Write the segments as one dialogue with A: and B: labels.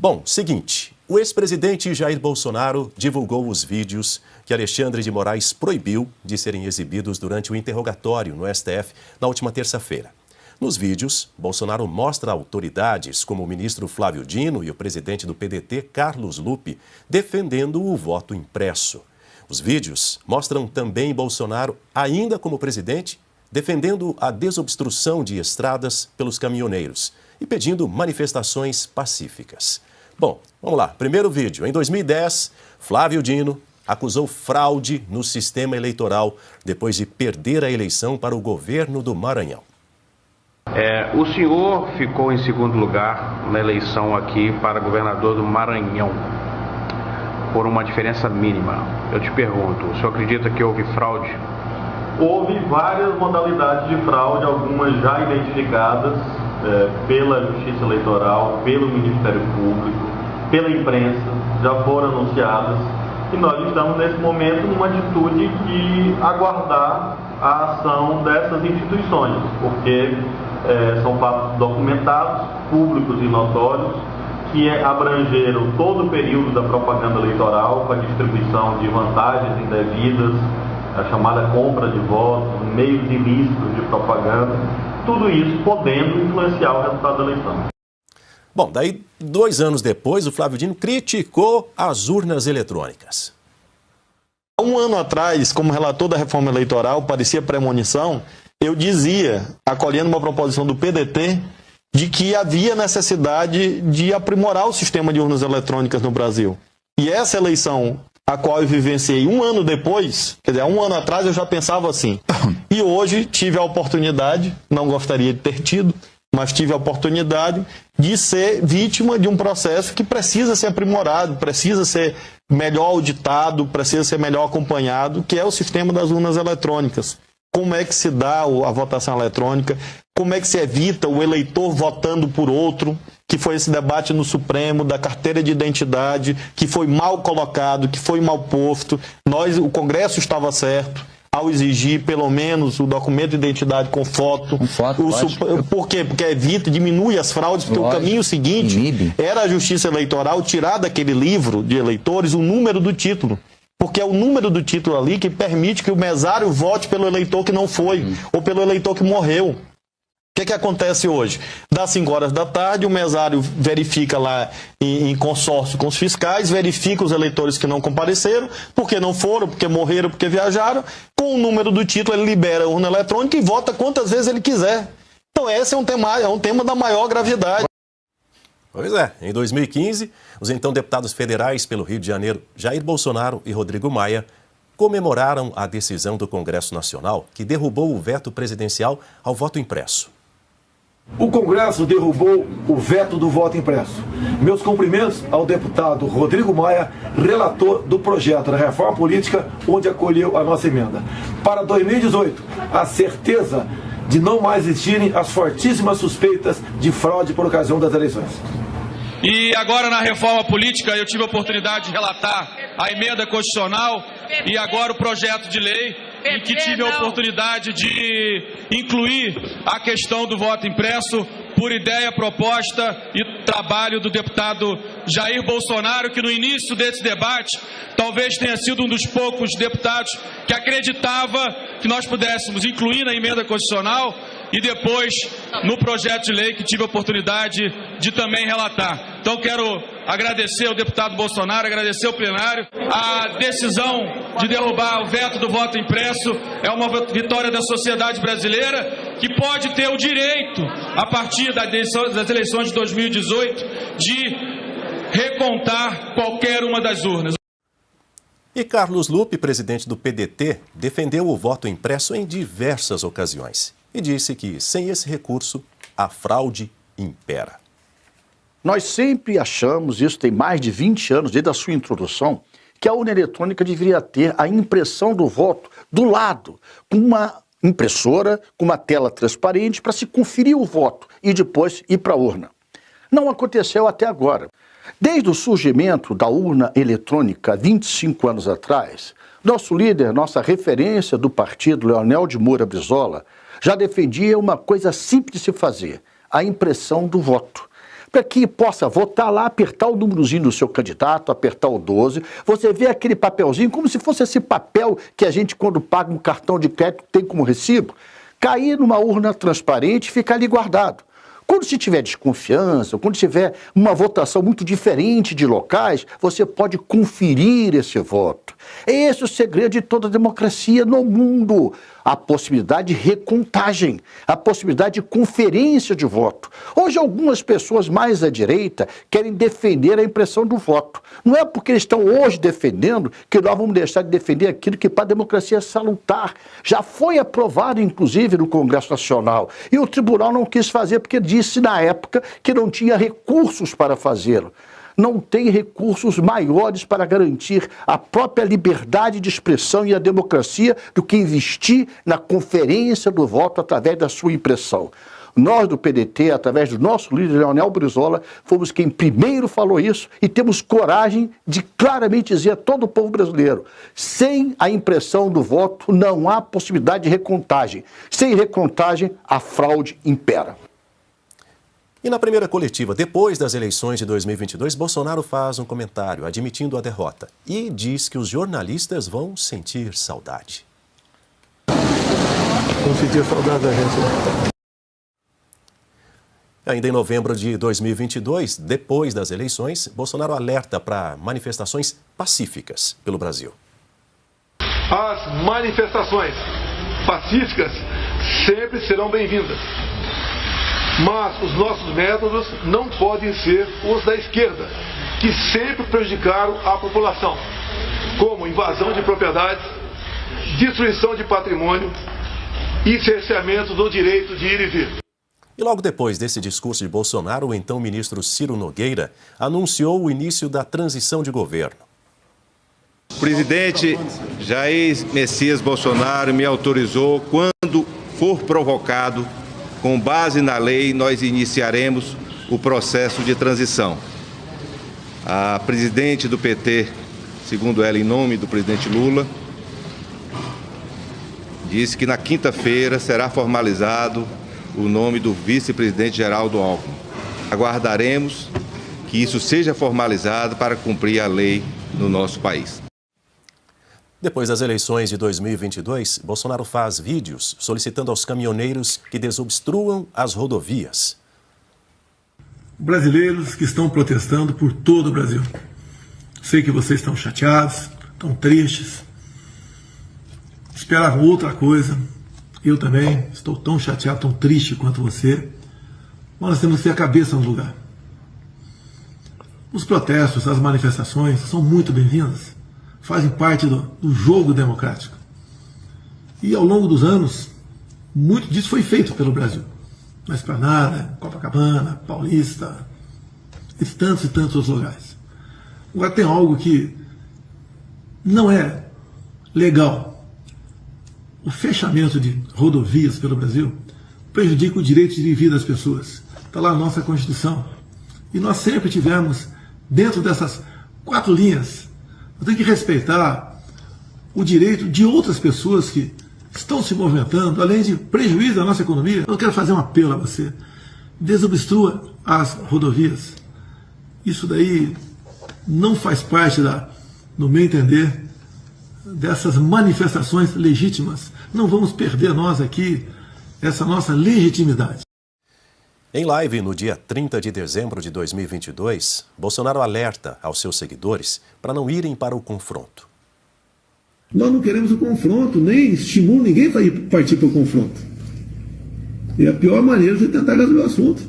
A: Bom, seguinte, o ex-presidente Jair Bolsonaro divulgou os vídeos que Alexandre de Moraes proibiu de serem exibidos durante o interrogatório no STF na última terça-feira. Nos vídeos, Bolsonaro mostra autoridades como o ministro Flávio Dino e o presidente do PDT, Carlos Lupe, defendendo o voto impresso. Os vídeos mostram também Bolsonaro, ainda como presidente, defendendo a desobstrução de estradas pelos caminhoneiros e pedindo manifestações pacíficas. Bom, vamos lá. Primeiro vídeo. Em 2010, Flávio Dino acusou fraude no sistema eleitoral depois de perder a eleição para o governo do Maranhão.
B: O senhor ficou em segundo lugar na eleição aqui para governador do Maranhão, por uma diferença mínima. Eu te pergunto, o senhor acredita que houve fraude?
C: Houve várias modalidades de fraude, algumas já identificadas pela Justiça Eleitoral, pelo Ministério Público, pela imprensa, já foram anunciadas. E nós estamos nesse momento numa atitude de aguardar a ação dessas instituições, porque são fatos documentados, públicos e notórios, que abrangeram todo o período da propaganda eleitoral, com a distribuição de vantagens indevidas, a chamada compra de votos, meios ilícitos de propaganda, tudo isso podendo influenciar o resultado da eleição.
A: Bom, daí 2 anos depois, o Flávio Dino criticou as urnas eletrônicas.
D: Um ano atrás, como relator da reforma eleitoral, parecia premonição, eu dizia, acolhendo uma proposição do PDT, de que havia necessidade de aprimorar o sistema de urnas eletrônicas no Brasil. E essa eleição, a qual eu vivenciei 1 ano depois, quer dizer, 1 ano atrás eu já pensava assim. E hoje tive a oportunidade, não gostaria de ter tido, mas tive a oportunidade de ser vítima de um processo que precisa ser aprimorado, precisa ser melhor auditado, precisa ser melhor acompanhado, que é o sistema das urnas eletrônicas. Como é que se dá a votação eletrônica, como é que se evita o eleitor votando por outro, que foi esse debate no Supremo, da carteira de identidade, que foi mal colocado, que foi mal posto. O Congresso estava certo ao exigir pelo menos o documento de identidade com foto. Por quê? Porque evita, diminui as fraudes, porque o caminho seguinte era a Justiça Eleitoral tirar daquele livro de eleitores o número do título. Porque é o número do título ali que permite que o mesário vote pelo eleitor que não foi, ou pelo eleitor que morreu. O que acontece hoje? Das 5 horas da tarde, o mesário verifica lá em consórcio com os fiscais, verifica os eleitores que não compareceram, porque não foram, porque morreram, porque viajaram. Com o número do título, ele libera a urna eletrônica e vota quantas vezes ele quiser. Então esse é um tema da maior gravidade.
A: Pois é, em 2015, os então deputados federais pelo Rio de Janeiro, Jair Bolsonaro e Rodrigo Maia, comemoraram a decisão do Congresso Nacional que derrubou o veto presidencial ao voto impresso.
E: O Congresso derrubou o veto do voto impresso. Meus cumprimentos ao deputado Rodrigo Maia, relator do projeto da reforma política, onde acolheu a nossa emenda. Para 2018, a certeza de não mais existirem as fortíssimas suspeitas de fraude por ocasião das eleições.
F: E agora na reforma política eu tive a oportunidade de relatar a emenda constitucional e agora o projeto de lei, em que tive a oportunidade de incluir a questão do voto impresso por ideia, proposta e trabalho do deputado Jair Bolsonaro, que no início desse debate talvez tenha sido um dos poucos deputados que acreditava que nós pudéssemos incluir na emenda constitucional e depois no projeto de lei que tive a oportunidade de também relatar. Então quero agradecer ao deputado Bolsonaro, agradecer ao plenário. A decisão de derrubar o veto do voto impresso é uma vitória da sociedade brasileira, que pode ter o direito, a partir das eleições de 2018, de recontar qualquer uma das urnas.
A: E Carlos Lupe, presidente do PDT, defendeu o voto impresso em diversas ocasiões e disse que, sem esse recurso, a fraude impera.
G: Nós sempre achamos, isso tem mais de 20 anos, desde a sua introdução, que a urna eletrônica deveria ter a impressão do voto do lado, com uma impressora, com uma tela transparente para se conferir o voto e depois ir para a urna. Não aconteceu até agora. Desde o surgimento da urna eletrônica, 25 anos atrás, nosso líder, nossa referência do partido, Leonel de Moura Brizola, já defendia uma coisa simples de se fazer, a impressão do voto. para que possa votar lá, apertar o númerozinho do seu candidato, apertar o 12. Você vê aquele papelzinho, como se fosse esse papel que a gente, quando paga um cartão de crédito, tem como recibo, cair numa urna transparente e ficar ali guardado. Quando se tiver desconfiança, quando tiver uma votação muito diferente de locais, você pode conferir esse voto. Esse é o segredo de toda a democracia no mundo. A possibilidade de recontagem, a possibilidade de conferência de voto. Hoje, algumas pessoas mais à direita querem defender a impressão do voto. Não é porque eles estão hoje defendendo que nós vamos deixar de defender aquilo que para a democracia é salutar. Já foi aprovado, inclusive, no Congresso Nacional. E o tribunal não quis fazer porque disse, na época, que não tinha recursos para fazê-lo. Não tem recursos maiores para garantir a própria liberdade de expressão e a democracia do que investir na conferência do voto através da sua impressão. Nós do PDT, através do nosso líder Leonel Brizola, fomos quem primeiro falou isso e temos coragem de claramente dizer a todo o povo brasileiro: sem a impressão do voto não há possibilidade de recontagem. Sem recontagem, a fraude impera.
A: E na primeira coletiva, depois das eleições de 2022, Bolsonaro faz um comentário admitindo a derrota e diz que os jornalistas vão sentir saudade.
E: Vão sentir saudade da gente.
A: Ainda em novembro de 2022, depois das eleições, Bolsonaro alerta para manifestações pacíficas pelo Brasil.
E: As manifestações pacíficas sempre serão bem-vindas. Mas os nossos métodos não podem ser os da esquerda, que sempre prejudicaram a população, como invasão de propriedades, destruição de patrimônio e cerceamento do direito de ir e vir.
A: E logo depois desse discurso de Bolsonaro, o então ministro Ciro Nogueira anunciou o início da transição de governo.
H: O presidente Jair Messias Bolsonaro me autorizou, quando for provocado, com base na lei, nós iniciaremos o processo de transição. A presidente do PT, segundo ela, em nome do presidente Lula, disse que na quinta-feira será formalizado o nome do vice-presidente Geraldo Alckmin. Aguardaremos que isso seja formalizado para cumprir a lei no nosso país.
A: Depois das eleições de 2022, Bolsonaro faz vídeos solicitando aos caminhoneiros que desobstruam as rodovias.
E: Brasileiros que estão protestando por todo o Brasil. Sei que vocês estão chateados, estão tristes, esperavam outra coisa. Eu também estou tão chateado, tão triste quanto você. Mas nós temos que ter a cabeça no lugar. Os protestos, as manifestações são muito bem-vindas. Fazem parte do jogo democrático. E ao longo dos anos, muito disso foi feito pelo Brasil. Na Esplanada, Copacabana, Paulista, e tantos outros lugares. Agora tem algo que não é legal. O fechamento de rodovias pelo Brasil prejudica o direito de vir das pessoas. Está lá a nossa Constituição. E nós sempre tivemos, dentro dessas 4 linhas, tem que respeitar o direito de outras pessoas que estão se movimentando, além de prejuízo da nossa economia. Eu quero fazer um apelo a você: desobstrua as rodovias. Isso daí não faz parte, no meu entender, dessas manifestações legítimas. Não vamos perder nós aqui essa nossa legitimidade.
A: Em live no dia 30 de dezembro de 2022, Bolsonaro alerta aos seus seguidores para não irem para o confronto.
E: Nós não queremos o confronto, nem estimulo ninguém para partir para o confronto. É a pior maneira de tentar resolver o assunto.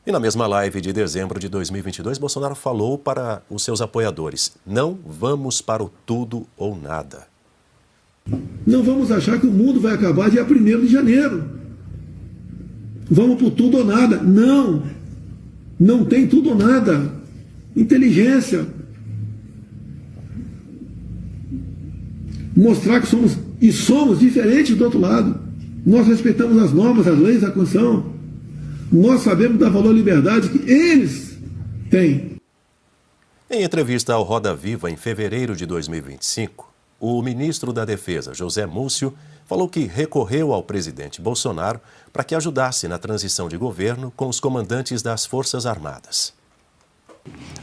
A: E na mesma live de dezembro de 2022, Bolsonaro falou para os seus apoiadores: não vamos para o tudo ou nada.
E: Não vamos achar que o mundo vai acabar dia 1º de janeiro. Vamos por tudo ou nada. Não. Não tem tudo ou nada. Inteligência. Mostrar que somos diferentes do outro lado. Nós respeitamos as normas, as leis, a Constituição. Nós sabemos dar valor à liberdade que eles têm.
A: Em entrevista ao Roda Viva em fevereiro de 2025, o ministro da Defesa, José Múcio, falou que recorreu ao presidente Bolsonaro para que ajudasse na transição de governo com os comandantes das Forças Armadas.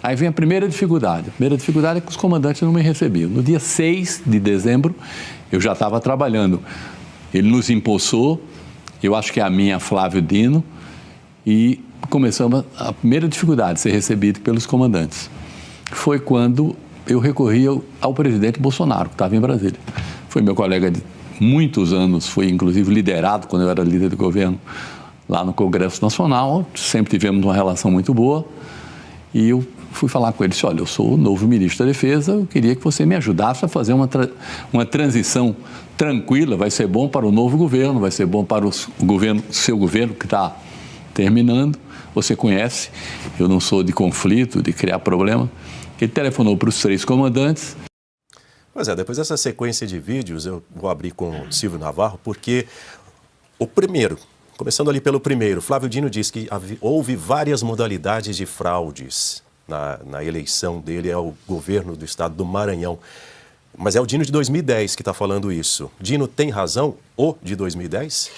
I: Aí vem a primeira dificuldade. A primeira dificuldade é que os comandantes não me recebiam. No dia 6 de dezembro, eu já estava trabalhando. Ele nos empossou, eu acho que é a minha, Flávio Dino, e começamos a primeira dificuldade, ser recebido pelos comandantes. Foi quando eu recorri ao presidente Bolsonaro, que estava em Brasília. Foi meu colega de muitos anos, foi inclusive liderado quando eu era líder do governo lá no Congresso Nacional, sempre tivemos uma relação muito boa, e eu fui falar com ele, disse, olha, eu sou o novo ministro da Defesa, eu queria que você me ajudasse a fazer uma transição tranquila, vai ser bom para o novo governo, vai ser bom para o seu governo que está terminando, você conhece, eu não sou de conflito, de criar problema. Ele telefonou para os 3 comandantes.
A: Pois é, depois dessa sequência de vídeos, eu vou abrir com o Silvio Navarro, porque o primeiro, começando ali pelo primeiro, Flávio Dino diz que houve várias modalidades de fraudes na eleição dele ao governo do estado do Maranhão. Mas é o Dino de 2010 que está falando isso. Dino tem razão, o de 2010?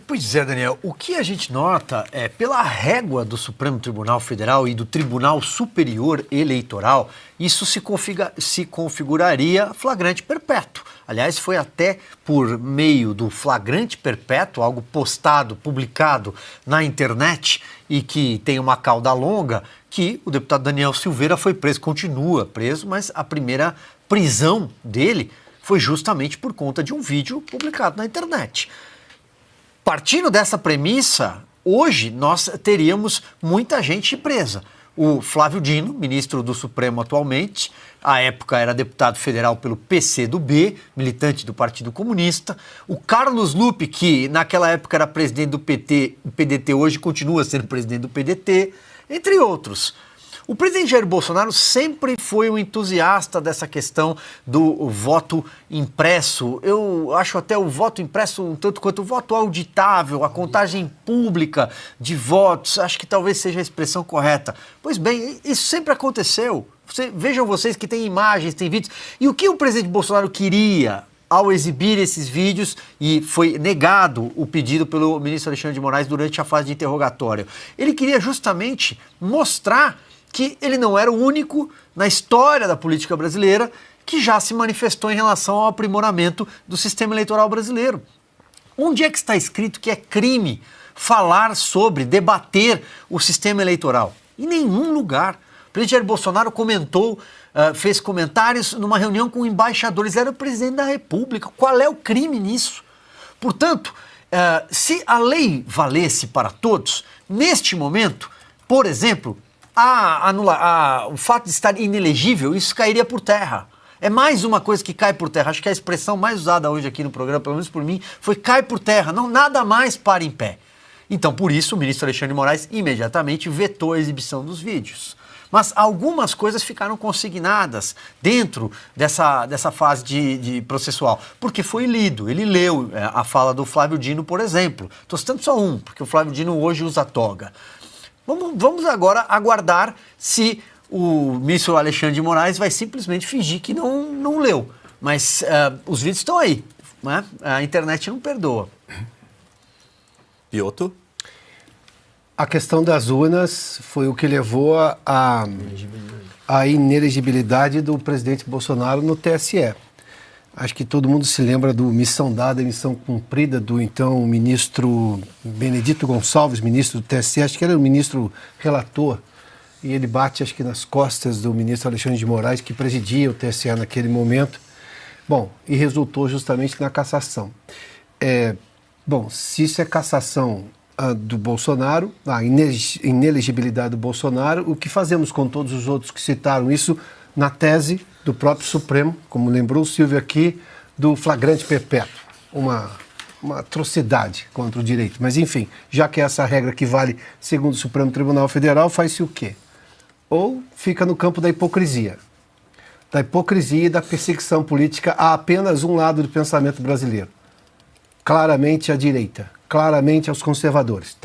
J: Pois é, Daniel. O que a gente nota é, pela régua do Supremo Tribunal Federal e do Tribunal Superior Eleitoral, isso se configuraria flagrante perpétuo. Aliás, foi até por meio do flagrante perpétuo, algo postado, publicado na internet e que tem uma cauda longa, que o deputado Daniel Silveira foi preso, continua preso, mas a primeira prisão dele foi justamente por conta de um vídeo publicado na internet. Partindo dessa premissa, hoje nós teríamos muita gente presa. O Flávio Dino, ministro do Supremo atualmente, à época era deputado federal pelo PCdoB, militante do Partido Comunista. O Carlos Lupe, que naquela época era presidente do PDT, hoje continua sendo presidente do PDT, entre outros. O presidente Jair Bolsonaro sempre foi um entusiasta dessa questão do voto impresso. Eu acho até o voto impresso um tanto quanto o voto auditável, a contagem pública de votos, acho que talvez seja a expressão correta. Pois bem, isso sempre aconteceu. Vejam vocês que tem imagens, tem vídeos. E o que o presidente Bolsonaro queria ao exibir esses vídeos, e foi negado o pedido pelo ministro Alexandre de Moraes durante a fase de interrogatório? Ele queria justamente mostrar que ele não era o único na história da política brasileira que já se manifestou em relação ao aprimoramento do sistema eleitoral brasileiro. Onde é que está escrito que é crime falar sobre, debater o sistema eleitoral? Em nenhum lugar. O presidente Jair Bolsonaro fez comentários numa reunião com embaixadores, era o presidente da República. Qual é o crime nisso? Portanto, se a lei valesse para todos, neste momento, por exemplo, o fato de estar inelegível, isso cairia por terra. É mais uma coisa que cai por terra. Acho que a expressão mais usada hoje aqui no programa, pelo menos por mim, foi cai por terra. Não, nada mais para em pé. Então, por isso, o ministro Alexandre de Moraes imediatamente vetou a exibição dos vídeos. Mas algumas coisas ficaram consignadas dentro dessa fase de processual, porque foi lido. Ele leu a fala do Flávio Dino, por exemplo. Estou citando só um, porque o Flávio Dino hoje usa toga. Vamos agora aguardar se o ministro Alexandre de Moraes vai simplesmente fingir que não leu. Mas os vídeos estão aí, né? A internet não perdoa.
A: Piotr?
K: A questão das urnas foi o que levou à inelegibilidade do presidente Bolsonaro no TSE. Acho que todo mundo se lembra do missão dada, missão cumprida do então ministro Benedito Gonçalves, ministro do TSE, acho que era o ministro relator, e ele bate, acho que nas costas do ministro Alexandre de Moraes, que presidia o TSE naquele momento. Bom, e resultou justamente na cassação. Se isso é cassação do Bolsonaro, a inelegibilidade do Bolsonaro, o que fazemos com todos os outros que citaram isso na tese do próprio Supremo, como lembrou o Silvio aqui, do flagrante perpétuo, uma atrocidade contra o direito. Mas, enfim, já que essa regra que vale segundo o Supremo Tribunal Federal, faz-se o quê? Ou fica no campo da hipocrisia e da perseguição política a apenas um lado do pensamento brasileiro. Claramente à direita, claramente aos conservadores.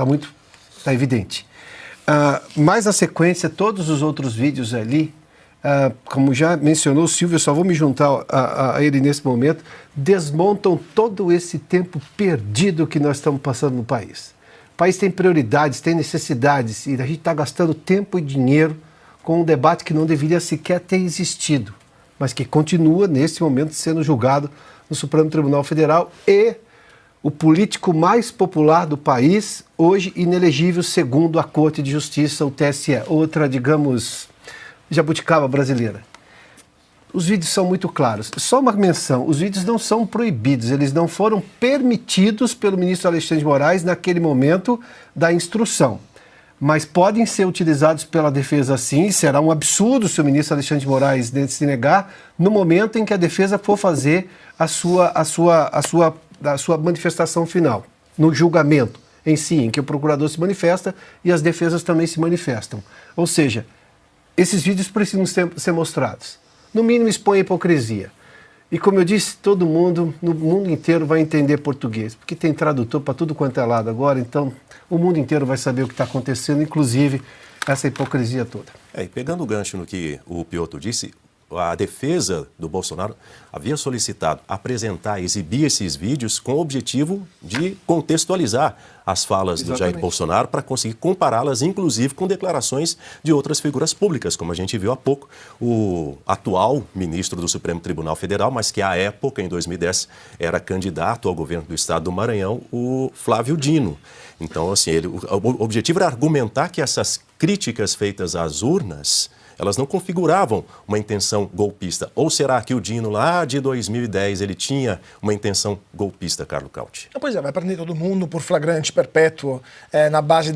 K: Está evidente. Mas, na sequência, todos os outros vídeos ali como já mencionou o Silvio, eu só vou me juntar a ele nesse momento, desmontam todo esse tempo perdido que nós estamos passando no país. O país tem prioridades, tem necessidades, e a gente está gastando tempo e dinheiro com um debate que não deveria sequer ter existido, mas que continua, nesse momento, sendo julgado no Supremo Tribunal Federal, e o político mais popular do país, hoje inelegível segundo a Corte de Justiça, o TSE, outra, digamos, jabuticaba brasileira. Os vídeos são muito claros. Só uma menção, os vídeos não são proibidos, eles não foram permitidos pelo ministro Alexandre de Moraes naquele momento da instrução. Mas podem ser utilizados pela defesa sim, será um absurdo se o ministro Alexandre de Moraes se negar no momento em que a defesa for fazer a sua manifestação final, no julgamento em si, em que o procurador se manifesta e as defesas também se manifestam. Ou seja, esses vídeos precisam ser mostrados. No mínimo expõe a hipocrisia. E como eu disse, todo mundo, no mundo inteiro vai entender português, porque tem tradutor para tudo quanto é lado agora, então o mundo inteiro vai saber o que está acontecendo, inclusive essa hipocrisia toda.
A: E pegando o gancho no que o Piotr disse, a defesa do Bolsonaro havia solicitado apresentar, exibir esses vídeos com o objetivo de contextualizar as falas do Jair Bolsonaro para conseguir compará-las, inclusive, com declarações de outras figuras públicas, como a gente viu há pouco, o atual ministro do Supremo Tribunal Federal, mas que à época, em 2010, era candidato ao governo do estado do Maranhão, o Flávio Dino. Então, assim, o objetivo era argumentar que essas críticas feitas às urnas, elas não configuravam uma intenção golpista. Ou será que o Dino, lá de 2010, ele tinha uma intenção golpista, Carlo Cauti?
L: Pois é, vai prender todo mundo por flagrante perpétuo, na base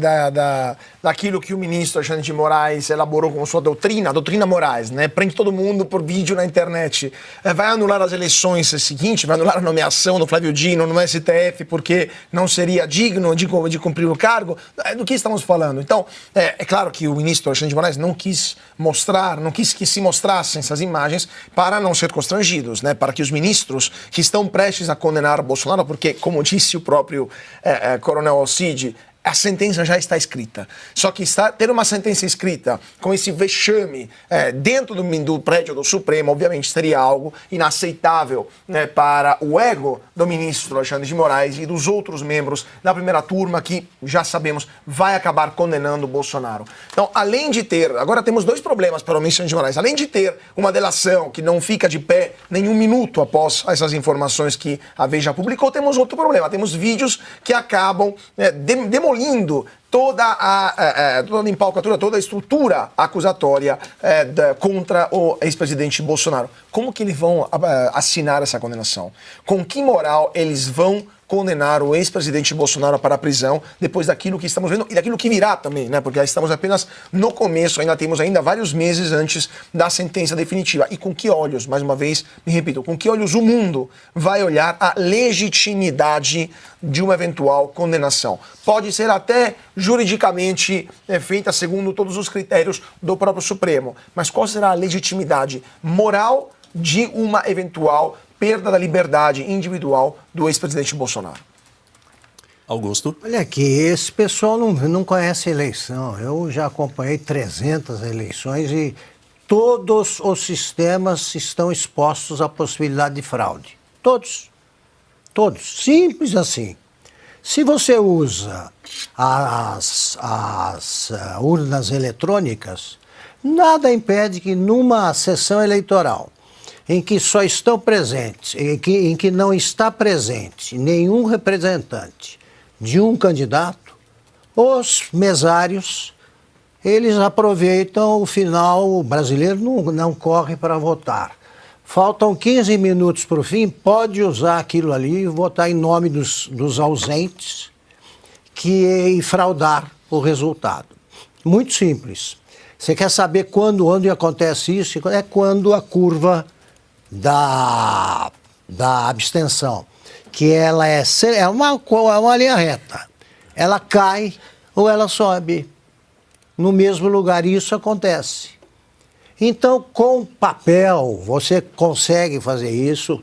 L: daquilo que o ministro Alexandre de Moraes elaborou como sua doutrina, a doutrina Moraes, né? Prende todo mundo por vídeo na internet. Vai anular as eleições seguintes, vai anular a nomeação do Flávio Dino no STF porque não seria digno de cumprir o cargo. Do que estamos falando? Então, é claro que o ministro Alexandre de Moraes não quis que se mostrassem essas imagens para não ser constrangidos, né? Para que os ministros que estão prestes a condenar Bolsonaro, porque, como disse o próprio coronel Alcide, a sentença já está escrita. Só que ter uma sentença escrita com esse vexame dentro do prédio do Supremo, obviamente, seria algo inaceitável, né, para o ego do ministro Alexandre de Moraes e dos outros membros da primeira turma que, já sabemos, vai acabar condenando o Bolsonaro. Então, além de ter... Agora temos dois problemas para o ministro de Moraes. Além de ter uma delação que não fica de pé nenhum minuto após essas informações que a Veja publicou, temos outro problema. Temos vídeos que acabam demolindo toda a empalcatura, toda a estrutura acusatória contra o ex-presidente Bolsonaro. Como que eles vão assinar essa condenação? Com que moral eles vão condenar o ex-presidente Bolsonaro para a prisão depois daquilo que estamos vendo e daquilo que virá também, né? Porque estamos apenas no começo, ainda temos vários meses antes da sentença definitiva. E com que olhos, mais uma vez, me repito, com que olhos o mundo vai olhar a legitimidade de uma eventual condenação? Pode ser até juridicamente feita segundo todos os critérios do próprio Supremo, mas qual será a legitimidade moral de uma eventual perda da liberdade individual do ex-presidente Bolsonaro?
A: Augusto?
J: Olha aqui, esse pessoal não conhece eleição. Eu já acompanhei 300 eleições e todos os sistemas estão expostos à possibilidade de fraude. Todos. Todos. Simples assim. Se você usa as urnas eletrônicas, nada impede que numa sessão eleitoral em que só estão presentes, em que não está presente nenhum representante de um candidato, os mesários, eles aproveitam o final, o brasileiro não corre para votar. Faltam 15 minutos para o fim, pode usar aquilo ali e votar em nome dos ausentes e fraudar o resultado. Muito simples. Você quer saber onde acontece isso? É quando a curva da abstenção, que ela é uma linha reta. Ela cai ou ela sobe. No mesmo lugar isso acontece. Então, com papel, você consegue fazer isso,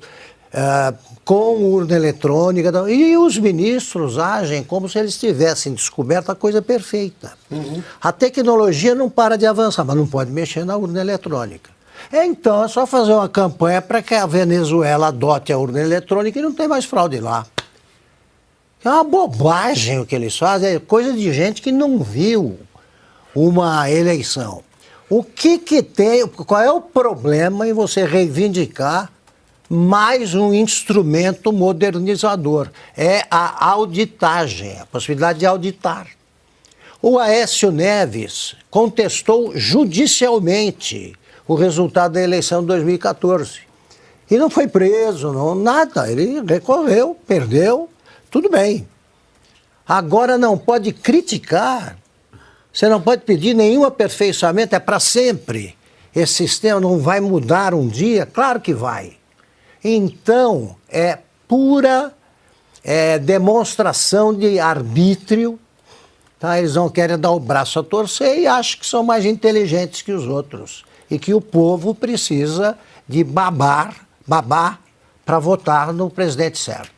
J: com urna eletrônica, e os ministros agem como se eles tivessem descoberto a coisa perfeita. A tecnologia não para de avançar, mas não pode mexer na urna eletrônica.
M: Então é só fazer uma campanha para que a Venezuela adote a urna eletrônica e não tem mais fraude lá. É uma bobagem o que eles fazem, é coisa de gente que não viu uma eleição. O que tem, qual é o problema em você reivindicar mais um instrumento modernizador? É a auditagem, a possibilidade de auditar. O Aécio Neves contestou judicialmente o resultado da eleição de 2014. E não foi preso, não, nada. Ele recorreu, perdeu, tudo bem. Agora não pode criticar, você não pode pedir nenhum aperfeiçoamento, é para sempre. Esse sistema não vai mudar um dia? Claro que vai. Então, é pura demonstração de arbítrio. Tá? Eles não querem dar o braço a torcer e acham que são mais inteligentes que os outros. E que o povo precisa de babar para votar no presidente certo.